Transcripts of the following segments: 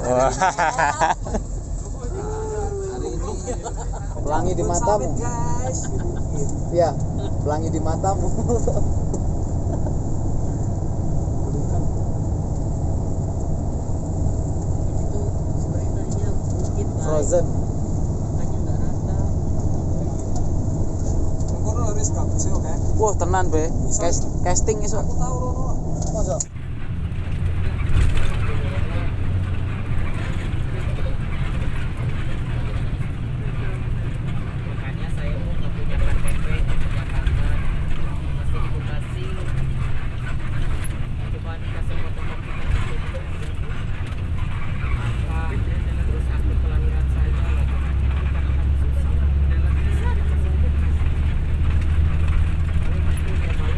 Wah. Pelangi di matamu. Iya, pelangi di matamu. Itu sebenarnya mungkin Frozen. makanya nggak rata. Wah, tenan be. Casting iso. Masa? Makanya saya mau nggak punya KTP di Jakarta, masih di Bekasi. Coba dikasih fotokopi KTP apa, terus akte kelahiran saya lah. Susah. Kalau masih udah balik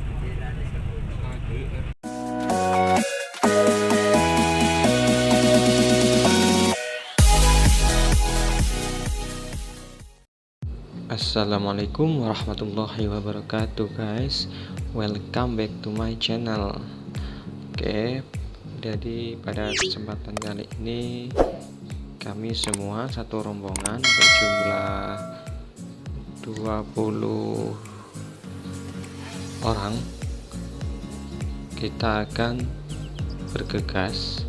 nanti beresin lagi. Assalamualaikum warahmatullahi wabarakatuh guys. Welcome back to my channel. Oke, jadi pada kesempatan kali ini kami semua satu rombongan berjumlah 20 orang. Kita akan bergegas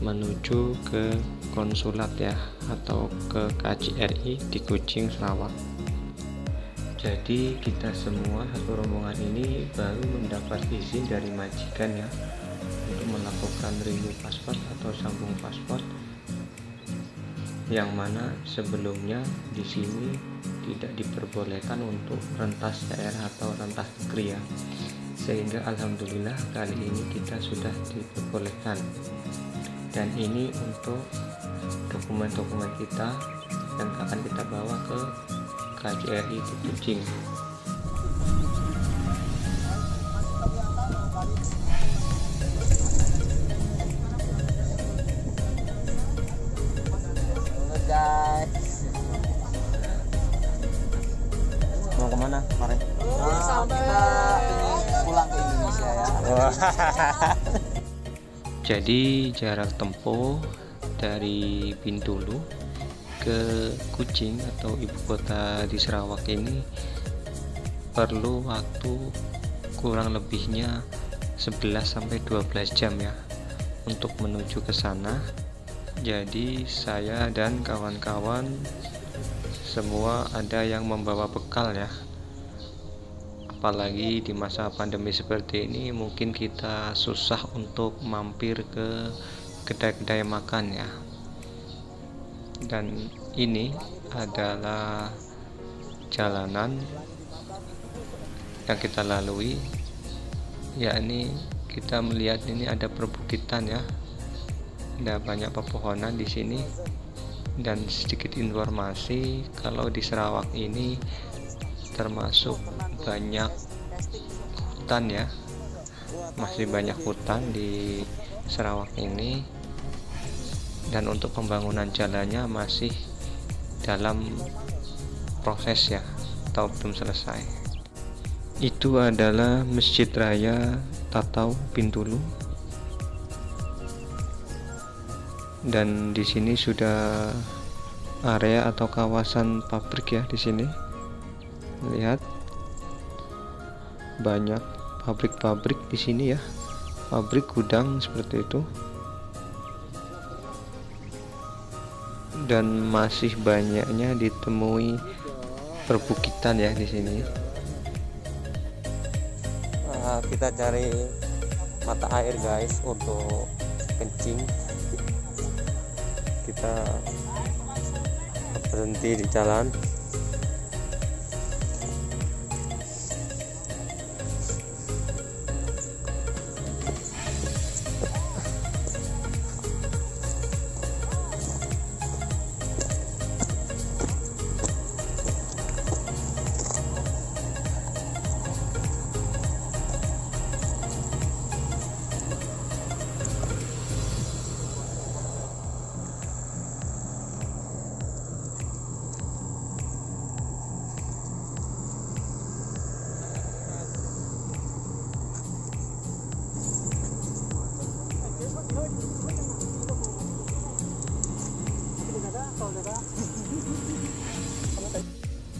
menuju ke konsulat ya, atau ke KJRI di Kucing, Sarawak. Jadi kita semua satu rombongan ini baru mendapat izin dari majikan ya untuk melakukan renew paspor atau sambung paspor, yang mana sebelumnya di sini tidak diperbolehkan untuk rentas daerah atau rentas negeri ya, sehingga alhamdulillah kali ini kita sudah diperbolehkan. Dan ini untuk dokumen-dokumen kita yang akan kita bawa ke KJRI di Kucing. Guys, Mau kemana kemarin? kita pulang ke Indonesia ya. Jadi jarak tempuh dari Bintulu ke Kucing atau ibu kota di Sarawak ini perlu waktu kurang lebihnya 11-12 jam ya untuk menuju ke sana. Jadi saya dan kawan-kawan semua ada yang membawa bekal ya, apalagi di masa pandemi seperti ini mungkin kita susah untuk mampir ke kedai-kedai makan ya. Dan ini adalah jalanan yang kita lalui, yakni kita melihat ini ada perbukitan ya, ada banyak pepohonan di sini. Dan sedikit informasi, kalau di Sarawak ini termasuk banyak hutan ya, masih banyak hutan di Sarawak ini. Dan untuk pembangunan jalannya masih dalam proses ya, atau belum selesai. Itu adalah Masjid Raya Tatau Bintulu. Dan di sini sudah area atau kawasan pabrik ya di sini. Lihat banyak pabrik-pabrik di sini ya, pabrik gudang seperti itu. Dan masih banyaknya ditemui perbukitan ya di sini. Kita cari mata air guys untuk kencing. Kita berhenti di jalan.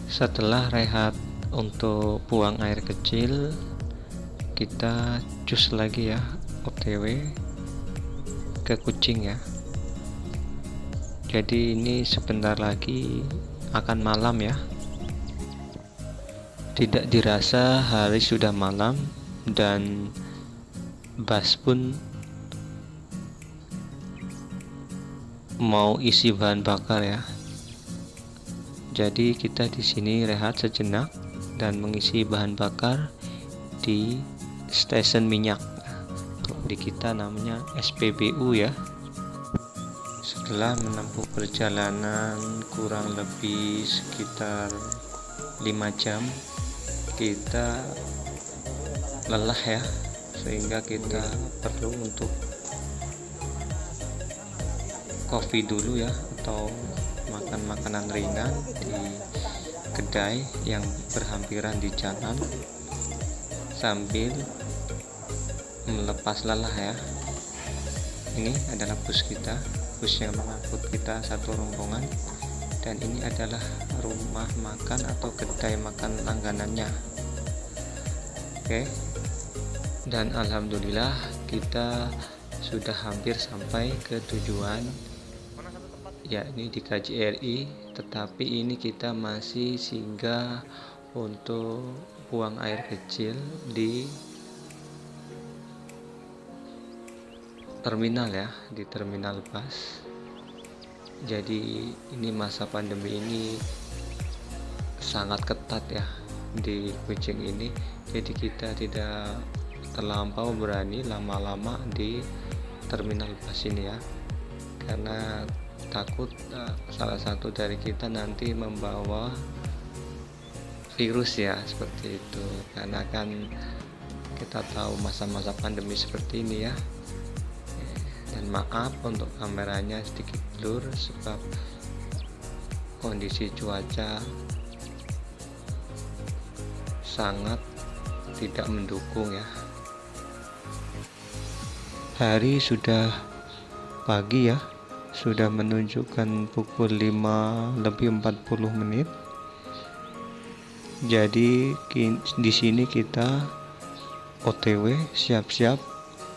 Setelah rehat untuk buang air kecil, kita cus lagi ya, OTW ke Kucing ya. Jadi ini sebentar lagi akan malam ya. Tidak dirasa hari sudah malam dan bus pun mau isi bahan bakar ya. Jadi kita di sini rehat sejenak dan mengisi bahan bakar di stasiun minyak. Di kita namanya SPBU ya. Setelah menempuh perjalanan kurang lebih sekitar 5 jam, kita lelah ya, sehingga kita perlu untuk kopi dulu ya, atau makan makanan ringan di kedai yang berhampiran di jalan sambil melepas lelah ya. Ini adalah bus kita, bus yang mengangkut kita satu rombongan, dan ini adalah rumah makan atau kedai makan langganannya. Oke, dan alhamdulillah kita sudah hampir sampai ke tujuan, yakni di KJRI, tetapi ini kita masih singgah untuk buang air kecil di terminal ya, di terminal bus. Jadi ini masa pandemi ini sangat ketat ya di Kucing ini, jadi kita tidak terlampau berani lama-lama di terminal bus ini ya, karena takut salah satu dari kita nanti membawa virus ya, seperti itu. Karena kan kita tahu masa-masa pandemi seperti ini ya. Dan maaf untuk kameranya sedikit blur sebab kondisi cuaca sangat tidak mendukung ya. Hari sudah pagi ya, sudah menunjukkan pukul 5:40. Jadi di sini kita OTW siap-siap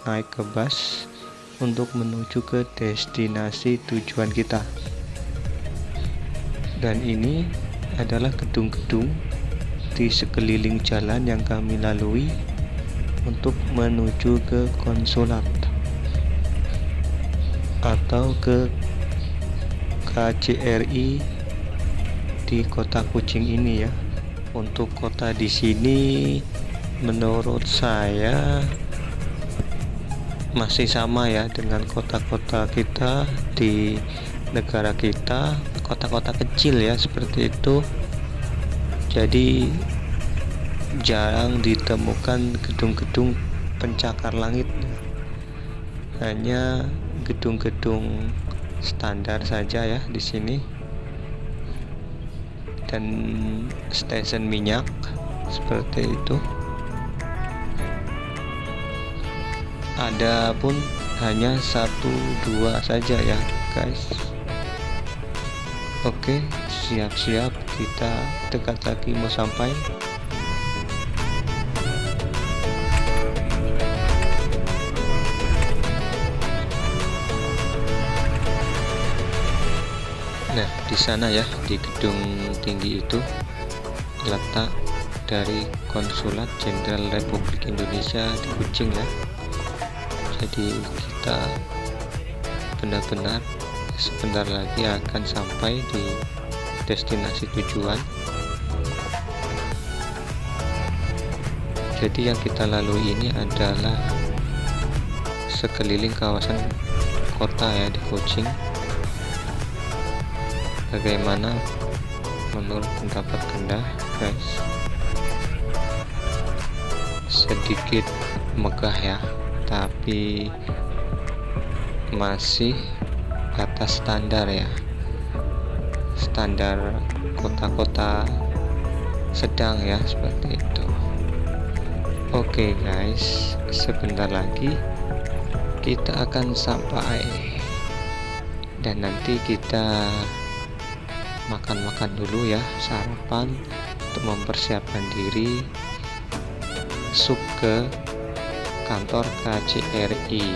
naik ke bus untuk menuju ke destinasi tujuan kita. Dan ini adalah gedung-gedung di sekeliling jalan yang kami lalui untuk menuju ke konsulat atau ke KJRI di kota Kucing ini ya. Untuk kota di sini menurut saya masih sama ya dengan kota-kota kita di negara kita, kota-kota kecil ya, seperti itu. Jadi jarang ditemukan gedung-gedung pencakar langit, hanya gedung-gedung standar saja ya di sini, dan stasiun minyak seperti itu. Ada pun hanya 1-2 saja ya guys. Oke, siap-siap, kita dekat lagi mau sampai. Nah, di sana ya, di gedung tinggi itu letak dari Konsulat Jenderal Republik Indonesia di Kucing ya. Jadi kita benar-benar sebentar lagi akan sampai di destinasi tujuan. Jadi yang kita lalui ini adalah sekeliling kawasan kota ya di Kucing. Bagaimana menurut pendapat Anda guys? Sedikit megah ya, tapi masih atas standar ya, standar kota-kota sedang ya, seperti itu. Oke guys, sebentar lagi kita akan sampai, dan nanti kita makan-makan dulu ya, sarapan untuk mempersiapkan diri masuk ke kantor KJRI.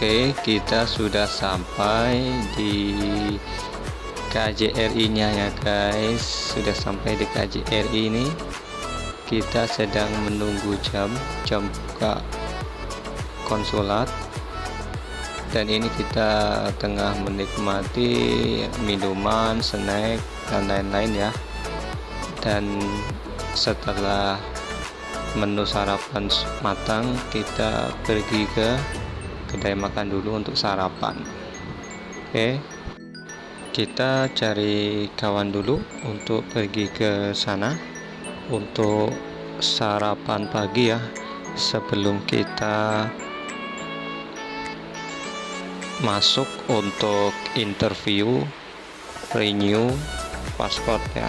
Oke, kita sudah sampai di KJRI-nya ya guys. Sudah sampai di KJRI ini. Kita sedang menunggu jam buka konsulat. Dan ini kita tengah menikmati minuman, snack, dan lain-lain ya. Dan setelah menu sarapan matang, kita pergi ke kedai makan dulu untuk sarapan. Oke, kita cari kawan dulu untuk pergi ke sana untuk sarapan pagi ya, sebelum kita masuk untuk interview renew paspor ya.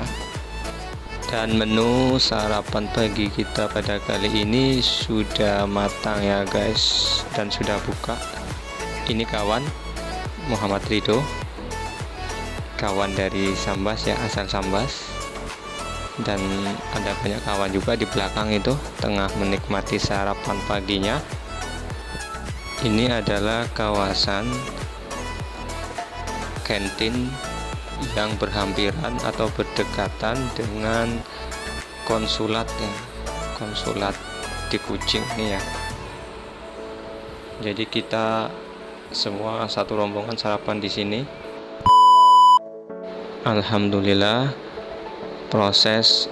Dan menu sarapan pagi kita pada kali ini sudah matang ya guys, dan sudah buka. Ini kawan Muhammad Ridho, kawan dari Sambas ya, asal Sambas. Dan ada banyak kawan juga di belakang itu tengah menikmati sarapan paginya. Ini adalah kawasan kantin yang berhampiran atau berdekatan dengan konsulat ya, konsulat di Kucing nih ya. Jadi kita semua satu rombongan sarapan di sini. Alhamdulillah, proses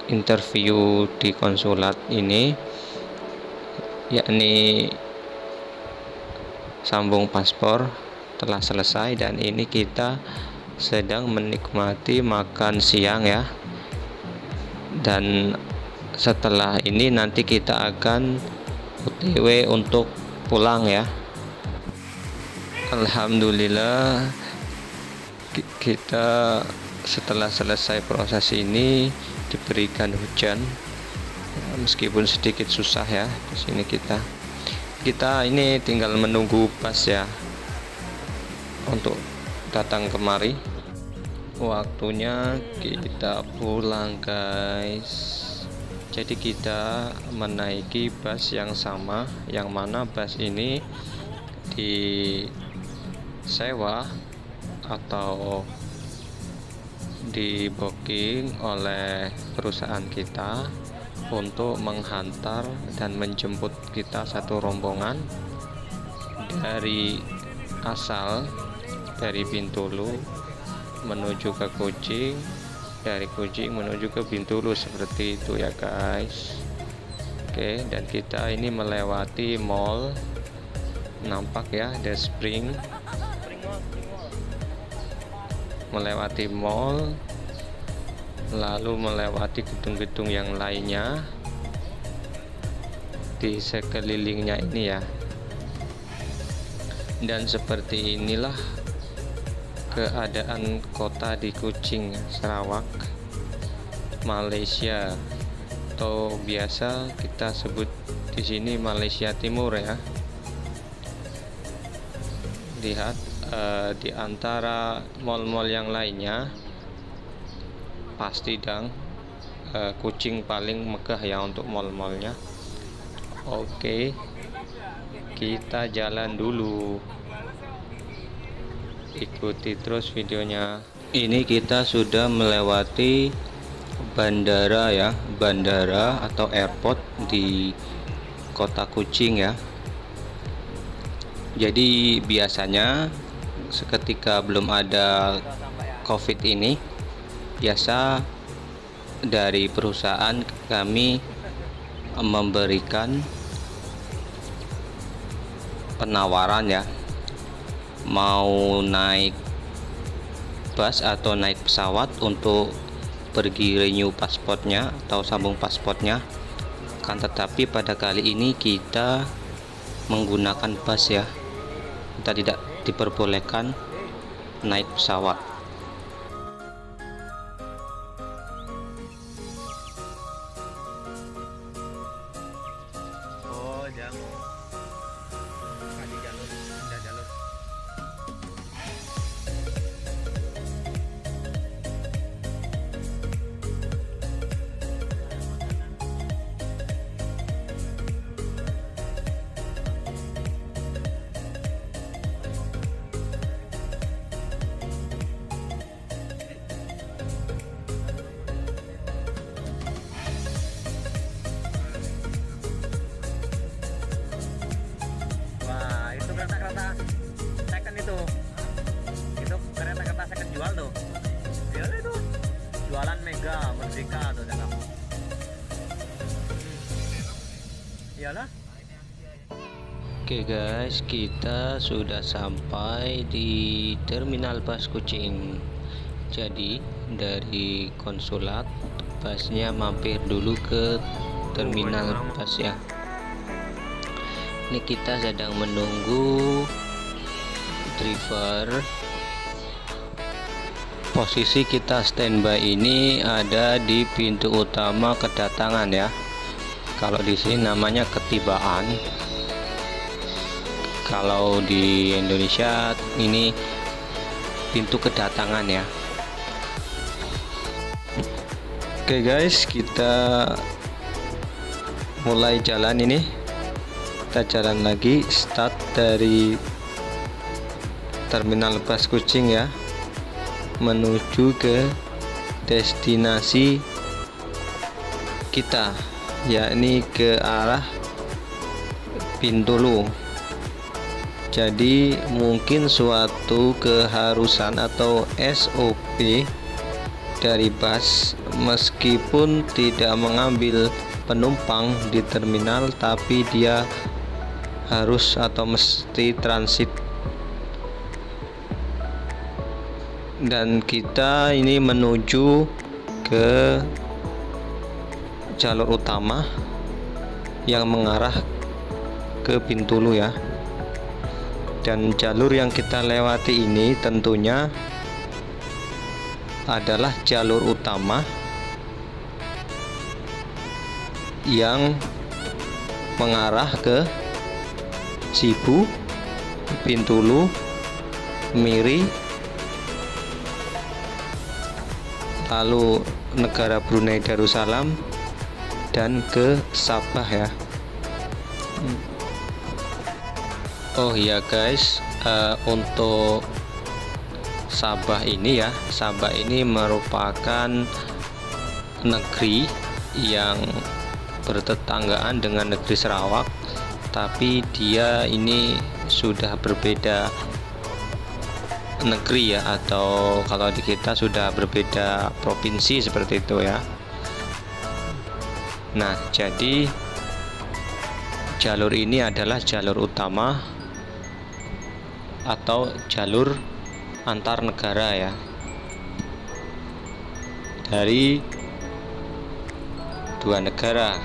interview di konsulat ini, yakni sambung paspor, telah selesai, dan ini kita sedang menikmati makan siang ya. Dan setelah ini nanti kita akan OTW untuk pulang ya. Alhamdulillah, kita setelah selesai proses ini diberikan hujan, meskipun sedikit susah ya. Di sini kita ini tinggal menunggu bus ya untuk datang kemari. Waktunya kita pulang guys. Jadi kita menaiki bus yang sama, yang mana bus ini disewa atau di booking oleh perusahaan kita untuk menghantar dan menjemput kita satu rombongan dari asal, dari Bintulu menuju ke Kucing, dari Kucing menuju ke Bintulu, seperti itu ya guys. Oke, dan kita ini melewati mall, nampak ya, The Spring, melewati mall, lalu melewati gedung-gedung yang lainnya di sekelilingnya ini ya. Dan seperti inilah keadaan kota di Kucing, Sarawak, Malaysia, atau biasa kita sebut di sini Malaysia Timur ya. Lihat di antara mal-mal yang lainnya, pasti dang Kucing paling megah ya untuk mal-malnya. Oke, kita jalan dulu, ikuti terus videonya. Ini kita sudah melewati bandara ya, bandara atau airport di kota Kucing ya. Jadi biasanya seketika belum ada COVID ini, biasa dari perusahaan kami memberikan penawaran ya, mau naik bus atau naik pesawat untuk pergi renew pasportnya atau sambung pasportnya. Kan tetapi pada kali ini kita menggunakan bus ya, kita tidak diperbolehkan naik pesawat. Oh, jamu. Kasih jalur, pindah jalur. Wah, itu kereta-kereta second itu kereta-kereta second jual tuh. Ya itu jualan Mega Merdeka tuh dalam. Iyalah. Oke guys, kita sudah sampai di terminal bus Kucing. Jadi dari konsulat busnya mampir dulu ke terminal bus ya. Ini kita sedang menunggu driver. Posisi kita standby ini ada di pintu utama kedatangan ya. Kalau di sini namanya ketibaan. Kalau di Indonesia ini pintu kedatangan ya. Oke guys, kita mulai jalan ini. Kita jalan lagi, start dari terminal bus Kucing ya, menuju ke destinasi kita, yakni ke arah Bintulu. Jadi mungkin suatu keharusan atau SOP dari bus, meskipun tidak mengambil penumpang di terminal, tapi dia harus atau mesti transit. Dan kita ini menuju ke jalur utama yang mengarah ke Bintulu ya. Dan jalur yang kita lewati ini tentunya adalah jalur utama yang mengarah ke Sibu, Bintulu, Miri, lalu negara Brunei Darussalam, dan ke Sabah ya. Oh iya guys, untuk Sabah ini ya, Sabah ini merupakan negeri yang bertetanggaan dengan negeri Sarawak, tapi dia ini sudah berbeda negeri ya, atau kalau di kita sudah berbeda provinsi seperti itu ya. Nah, jadi jalur ini adalah jalur utama atau jalur antar negara ya, dari dua negara,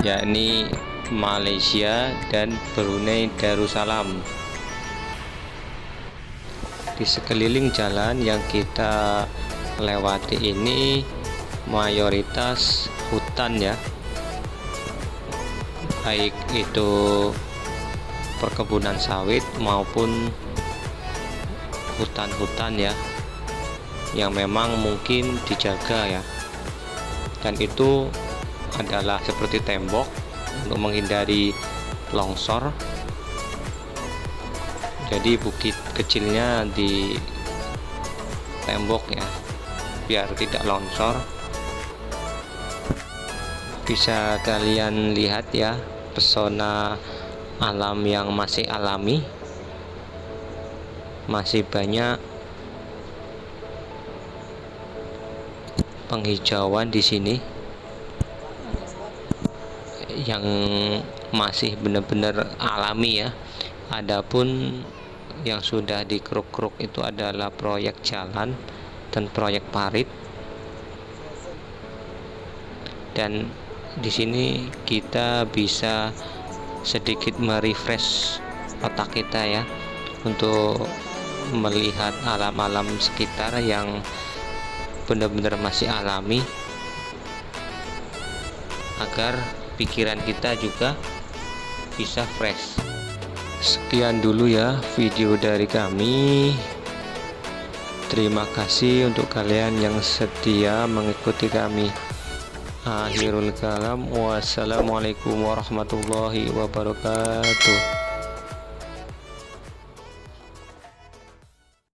yakni Malaysia dan Brunei Darussalam. Di sekeliling jalan yang kita lewati ini mayoritas hutan ya, baik itu perkebunan sawit maupun hutan-hutan ya, yang memang mungkin dijaga ya. Dan itu adalah seperti tembok untuk menghindari longsor. Jadi bukit kecilnya di tembok ya, biar tidak longsor. Bisa kalian lihat ya, pesona alam yang masih alami, masih banyak penghijauan di sini yang masih benar-benar alami ya. Adapun yang sudah dikeruk-keruk itu adalah proyek jalan dan proyek parit. Dan di sini kita bisa sedikit merefresh otak kita ya, untuk melihat alam-alam sekitar yang benar-benar masih alami, agar pikiran kita juga bisa fresh. Sekian dulu ya video dari kami. Terima kasih untuk kalian yang setia mengikuti kami. Akhirul kalam, wassalamualaikum warahmatullahi wabarakatuh.